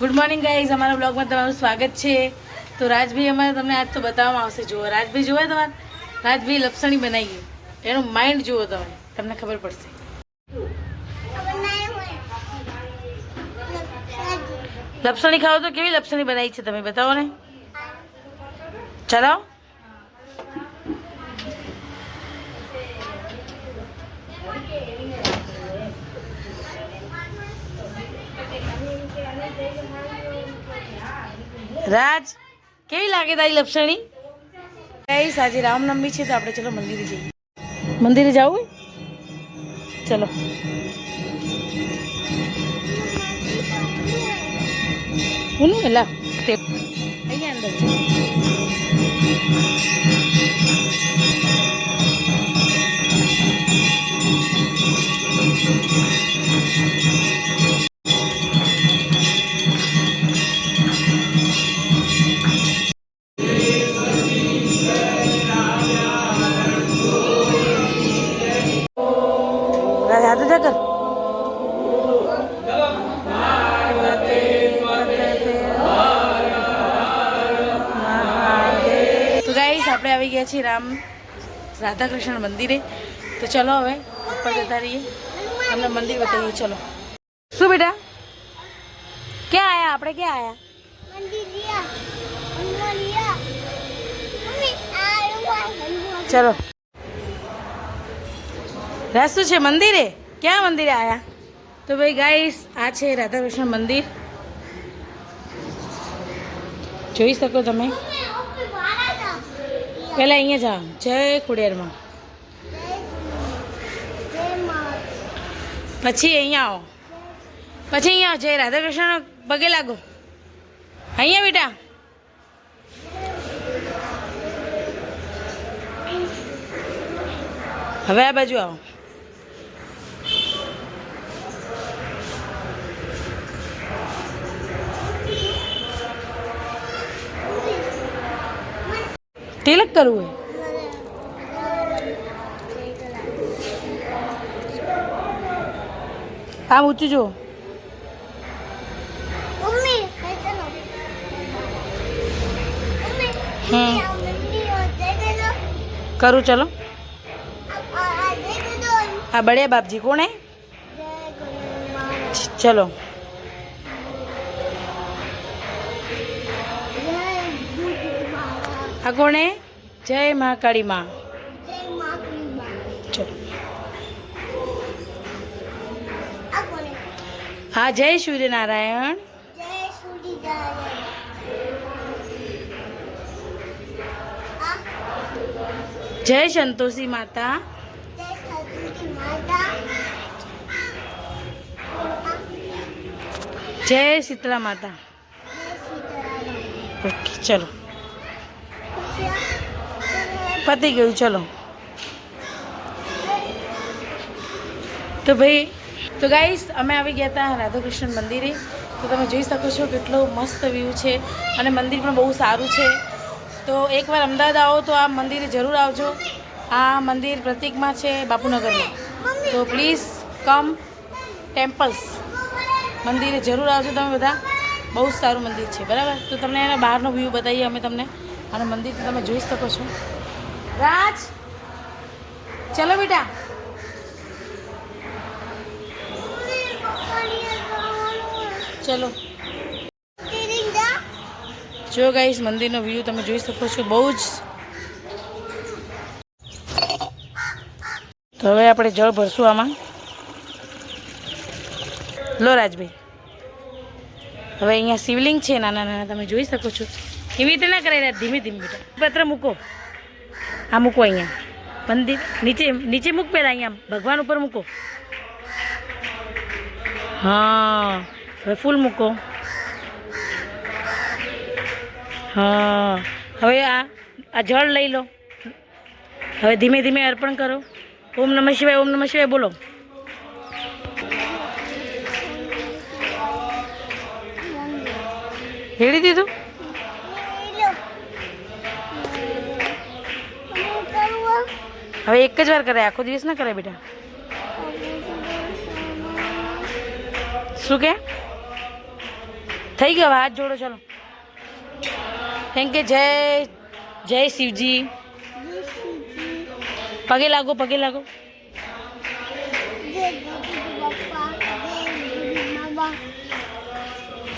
Good morning guys, અમારા બ્લોગમાં તમારું સ્વાગત છે। તો રાજભાઈ અમારે તમને આજ તો બતાવવામાં આવશે। જુઓ રાજભાઈ જુઓ તમારે, રાજભાઈ લપસણી બનાવી ગયું, એનું માઇન્ડ જુઓ તમે, તમને ખબર પડશે। લપસણી ખાઓ તો કેવી લપસણી બનાવી છે તમે બતાવો ને, ચલાવો। રાજ કેવી લાગે તારી લપસણી? ગાઈસ આજે રામનવમી છે તો આપણે ચલો મંદિરે જઈએ। મંદિરે જવું? ચલો હું એલા અહીંયા અંદર છે। हाथ उठा कर। तो गाइस આપણે આવી ગયા છીએ રાધા કૃષ્ણ મંદિરે। તો ચલો હવે ઉપર જતા રહીએ, તમને મંદિર બતાવીએ। ચલો। શું બેટા, ક્યાં આયા આપણે? ક્યાં આયા? ચલો રાસ્તો છે મંદિરે। ક્યાં મંદિરે આયા? તો ભાઈ ગાઈસ આ છે રાધા કૃષ્ણ મંદિર, જોઈ શકો તમે। પહેલા અહીંયા જાઓ, જય ખોડિયારમાં, પછી અહીંયા આવો, પછી અહીંયા આવો, જય રાધા કૃષ્ણ પગે લાગો। અહીંયા બેટા હવે આ બાજુ આવો। તિલક કરવું હોય આમ ઊંચું જો। કરું ચલો। આ બળિયા બાપજી કોણ હે? ચલો આ કોણ હે? જય મહાકાળી માં। ચલો હા જય સૂર્યનારાયણ। જય સંતોષી માતા। જય શીતળા માતા। ઓકે ચલો પતી ગયું। ચલો તો ભાઈ તો ગાઈસ અમે આવી ગયા હતા રાધા કૃષ્ણ મંદિરે। તો તમે જોઈ શકો છો કેટલો મસ્ત વ્યૂ છે અને મંદિર પણ બહુ સારું છે। તો એકવાર અમદાવાદ આવો તો આ મંદિરે જરૂર આવજો। આ મંદિર પ્રતિકમાં છે બાપુનગરમાં, તો પ્લીઝ કમ ટેમ્પલ્સ, મંદિરે જરૂર આવજો તમે બધા। બહુ જ સારું મંદિર છે, બરાબર। તો તમને એના બહારનો વ્યૂ બતાવીએ અમે તમને, અને મંદિર તમે જોઈ શકો છો। રાજ ચલો બેટા, ચલો જો ગાઈસ મંદિરનો વ્યૂ તમે જોઈ શકો છો, બહુ જ। તો હવે આપણે જળ ભરશું આમાં। લો રાજભાઈ, હવે અહીંયા શિવલિંગ છે નાના નાના, તમે જોઈ શકો છો। એવી રીતે ના કરાય, ધીમે ધીમે બેટા। પત્ર મૂકો, આ મૂકો અહીંયા મંદિર નીચે, નીચે મૂક પહેલાં, અહીંયા ભગવાન ઉપર મૂકો। હા હવે ફૂલ મૂકો। હા હવે આ જળ લઈ લો। હવે ધીમે ધીમે અર્પણ કરો। ઓમ નમઃ શિવાય, ઓમ નમઃ શિવાય બોલો। રેડી દીધું? હવે એક જ વાર કરાય, આખો દિવસ ના કરાય બેટા। શું કે? થઈ ગયો હાથ જોડો ચલો થેન્ક યુ જય શિવજી પગે લાગો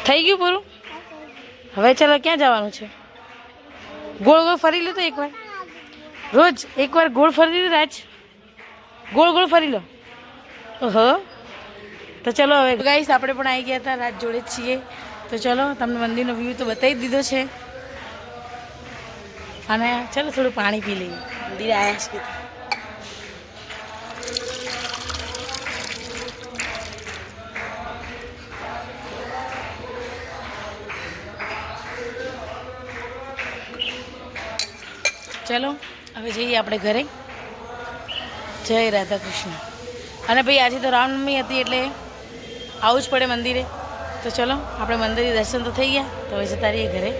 થઈ ગયું પૂરું હવે ચાલો ક્યાં જવાનું છે ગોળ ગોળ ફરી લો તો એકવાર રોજ એકવાર ગોળ ફરી લો રાજ ગોળ ફરી લો ઓહો તો ચલો હવે ગાઈસ આપણે પણ આવી ગયા હતા રાત જોડે જ છીએ તો ચલો તમને મંદિરનો વ્યૂ તો બતાવી દીધો છે અને ચલો થોડું પાણી પી લઈએ મંદિરે આવ્યા છીએ ચલો હવે જઈએ આપણે ઘરે જય રાધા કૃષ્ણ અને ભાઈ આજે તો રામનવમી હતી એટલે આવું જ પડે મંદિરે તો ચલો આપણે મંદિરે દર્શન તો થઈ ગયા તો હવે જતા રહીએ ઘરે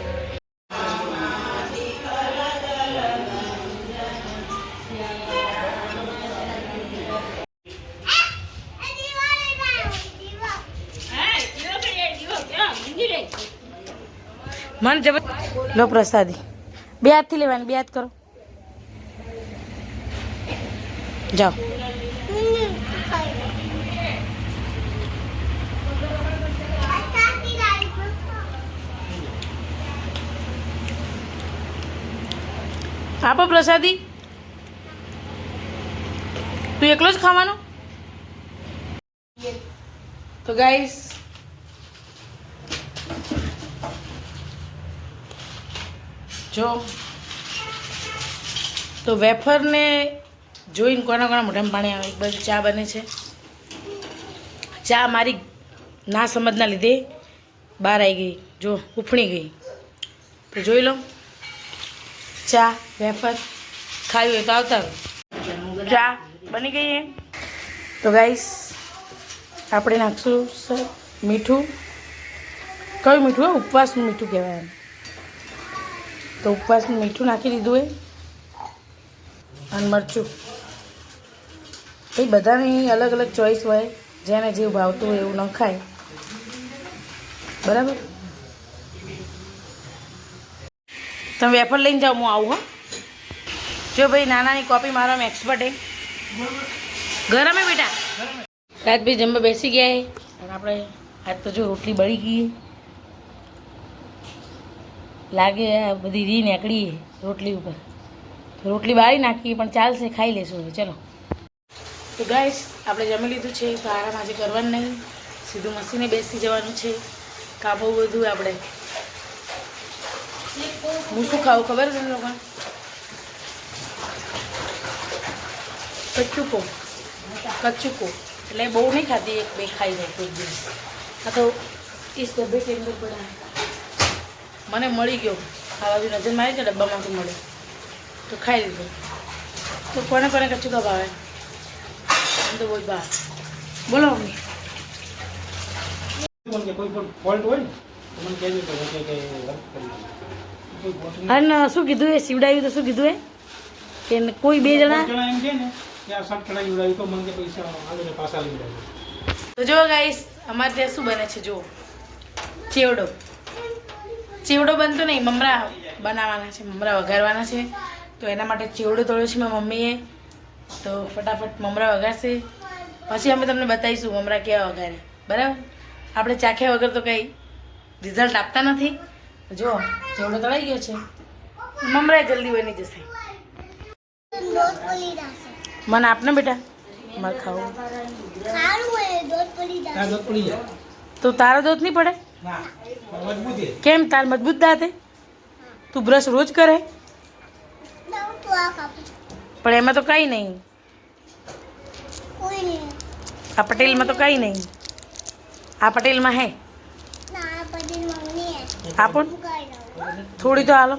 મન જબ લો પ્રસાદી બે હાથથી લેવાની બે હાથ કરો જાઓ આપો પ્રસાદી તું એકલો જ ખાવાનો તો ગાઈસ જો તો વેફરને જોઈને કોના મોઢામાં પાણી આવે એક બાજુ ચા બને છે ચા મારી ના સમજના લીધે બહાર આવી ગઈ જો ઉફણી ગઈ તો જોઈ લો ચા વેફર ખાવી હોય તો આવતા ચા બની ગઈ એ તો ગાઈસ આપણે નાખશું સર મીઠું કયું મીઠું હોય ઉપવાસનું મીઠું કહેવાય એમ તો ઉપવાસનું મીઠું નાખી દીધું એ અને મરચું એ બધાની અલગ અલગ ચોઈસ હોય જેને જેવું ભાવતું હોય એવું ન ખાય બરાબર તમે વેફર લઈને જાઓ હું આવું હો જો ભાઈ નાનાની કોપી મારવામાં એક્સપર્ટ એ ગરમ હે બેટા રાજભાઈ જમવા બેસી ગયા અને આપણે આજ તો જો રોટલી બળી ગઈ લાગે આ બધી રી નીકળી રોટલી ઉપર રોટલી બાળી નાખી પણ ચાલશે ખાઈ લેશું હવે ચલો તો ગાઈસ આપણે જમી લીધું છે તો આરામ આજે કરવાનું નહીં સીધું મશીને બેસી જવાનું છે કામ બહુ બધું આપણે હું શું ખાવું ખબર છે લોકોને કચ્ચુકો એટલે બહુ નહીં ખાતી એક બે ખાઈ જાય કોઈ દિવસ આ તો इस डब्बे के अंदर पड़ा है મને મળી ગયો આ બાજુ નજર મારી છે ડબ્બામાંથી મળે તો ખાઈ લીધો તો કોને કચ્ચુકા ભાવે તો બહુ બહાર બોલો મમ્મી કોઈ પણ ફોલ્ટ હોય ને તો મને કહેજો કે અને શું કીધું એ સીવડાવ્યું તો શું કીધું એ કે કોઈ બે જણા એમ છે ને કે આ સબ ચડાવી ઉડાવ્યું તો મને પૈસા આલે પાછા લઈ જાય તો જો ગાઈસ અમારે ત્યાં શું બને છે જો ચેવડો બનતો નહીં મમરા બનાવવાના છે મમરા વઘારવાના છે તો એના માટે ચેવડો તળ્યો છે મારી મમ્મીએ તો ફટાફટ મમરા વઘારશે પછી અમે તમને બતાવીશું મમરા કેવા વઘારે બરાબર આપણે ચાખ્યા વગર તો કંઈ રિઝલ્ટ આપતા નથી જો ચેવડો તળાઈ ગયો છે મમરા જલ્દી બની જશે મને આપને બેટા મારે ખાવું તો તારો દૂધ નહીં પડે કેમ તાર મજબૂત દાંત હે તું બ્રશ રોજ કરે પણ એમાં તો કઈ નહીં આ પટેલમાં તો કઈ નહીં આ પટેલમાં હે આપો થોડી તો હાલો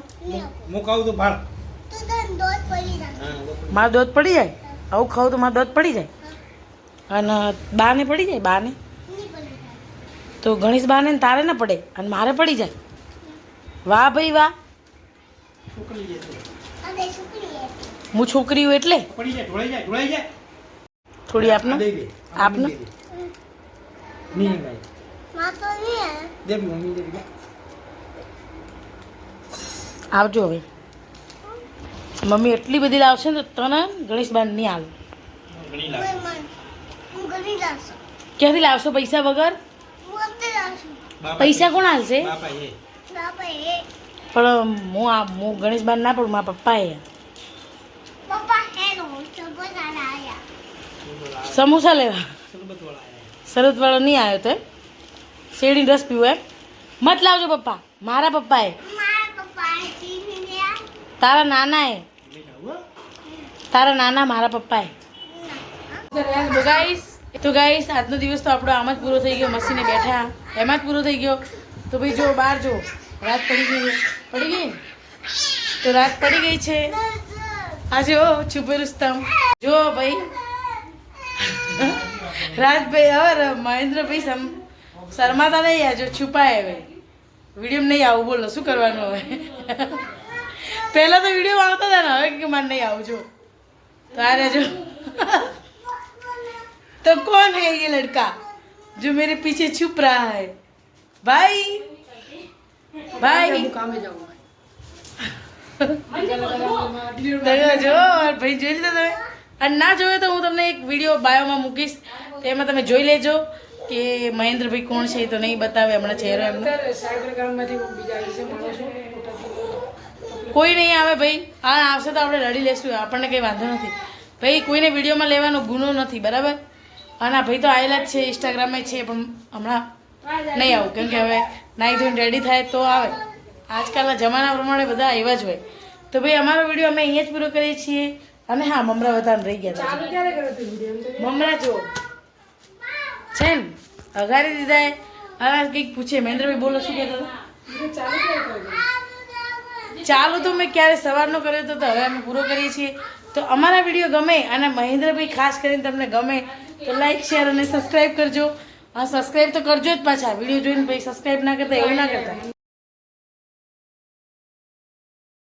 મારું દૂધ પડી જાય આવું ખાવું તો મારું દૂધ પડી જાય અને બાને પડી જાય બાને તો ગણેશ બાને તારે ના પડે અને મારે પડી જાય વાહ ભાઈ વાહ હું છોકરી હું એટલે થોડી આપને દે મમ્મી દે બીજા આવજો હવે મમ્મી એટલી બધી લાવશે ને તો તને ગણેશ બાન નહીં આવે ઘણી લાગે ક્યાંથી લાવશો પૈસા વગર પૈસા કોણ હાલશે બાપા એ પણ હું ગણેશ બાન ના પડું મારા પપ્પાએ સમોસા લેવા સરબત વાળા આયા શરત વાળો નહીં આવ્યો તો એમ શેરડી રસ પીવો એમ મત લાવજો પપ્પા મારા પપ્પાએ તારા નાનાએ તારા નાના મારા પપ્પાએ તો ગાઈસ આજનો દિવસ તો આપણો આમ જ પૂરો થઈ ગયો મસીને બેઠા એમાં જ પૂરો થઈ ગયો તો ભાઈ જો બહાર જો રાત પડી ગઈ તો રાત પડી ગઈ છે આ જો છુપે રુસ્તમ જો ભાઈ રાજભાઈ હવે મહેન્દ્રભાઈ શર્માતા નહીં આ જો છુપાય હવે વિડીયો નહીં આવું બોલો શું કરવાનું હવે પહેલાં તો વિડીયો આવતા હતા ને હવે કે મારે નહીં આવું જો તારે જો तो कौन है ये लड़का जो मेरे पीछे छुप रहा है भाई भाई કામે જાવ જો ભાઈ જોઈ લીધા તમે અને ના જોયો તો હું તમને એક વિડીયો બાયોમાં મૂકીશ એમાં તમે જોઈ લેજો કે મહેન્દ્રભાઈ કોણ છે એ તો નહીં બતાવે હમણાં ચહેરો એમનો કોઈ નહીં આવે ભાઈ આ આવશે તો આપણે લડી લેશું આપણને કંઈ વાંધો નથી ભાઈ કોઈને વિડીયોમાં લેવાનો ગુનો નથી બરાબર અને આ ભાઈ તો આવેલા જ છે ઇન્સ્ટાગ્રામમાં છે પણ હમણાં નહીં આવું કેમ કે હવે નાહી ધોઈને રેડી થાય તો આવે આજકાલના જમાના પ્રમાણે બધા એવા જ હોય તો ભાઈ અમારો વિડીયો અમે અહીંયા જ પૂરો કરીએ છીએ અને હા મમરા વધારે રહી ગયા હતા મમરા જો છે ને અઘારી દીધા હવે કંઈક પૂછે મહેન્દ્રભાઈ બોલો શું કહેતો ચાલુ તો મેં ક્યારે સવારનો કર્યો હતો તો હવે અમે પૂરો કરીએ છીએ તો અમારા વિડીયો ગમે અને મહેન્દ્રભાઈ ખાસ કરીને તમને ગમે તો લાઈક શેર અને સબસ્ક્રાઈબ કરજો સબસ્ક્રાઈબ તો કરજો જ પાછા વિડીયો જોઈને ભાઈ સબસ્ક્રાઈબ ના કરતા એવું ના કરતા